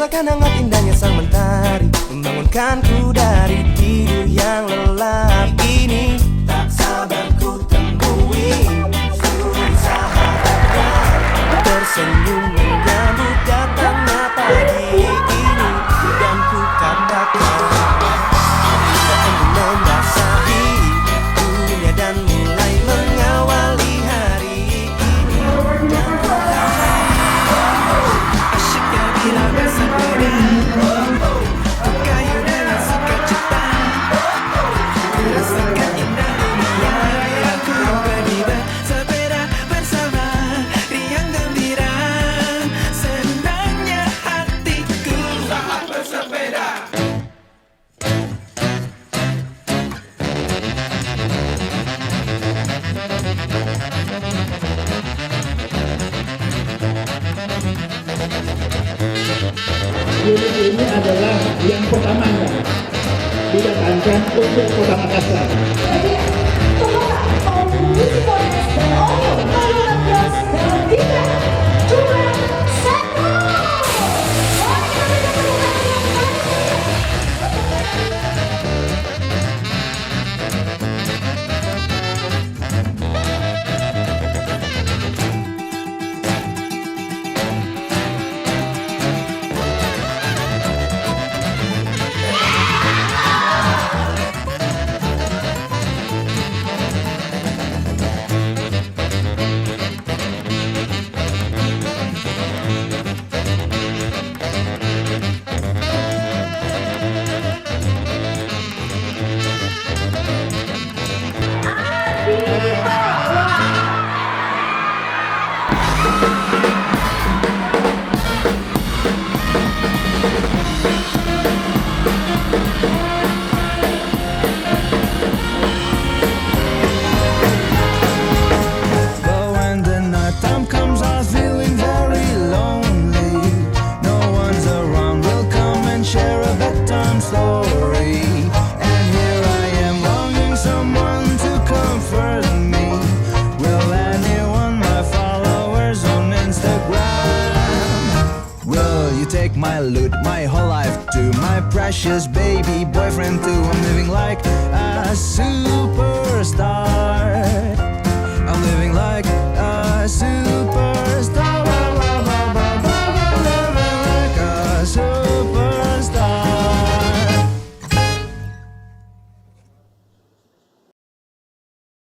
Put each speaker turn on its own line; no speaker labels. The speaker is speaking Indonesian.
Rasakan hangat indahnya sang mentari, membangunkanku dari tidur yang lelap ini. Tak sabar ku temui suri sahabatnya, tersenyum menyambut datangnya pagi ini. Dan ku katakan, saatnya membasahi dunia dan mulai mengawali hari ini. Dan ku asyiknya bila bersepeda, kayu dengan sukacita, ku rasakan indah dunia. Aku pergi bersepeda bersama riang gembira, senangnya hatiku saat bersepeda.
Unit ini adalah yang pertamanya didatangkan untuk Kota Makassar.
But when the night time comes, I'm feeling very lonely. No one's around, will come and share a bedtime story. And here I am longing someone to comfort me. Will anyone, my followers on Instagram? Will you take my loot, my whole life too, my precious baby boyfriend too? I'm living like a superstar.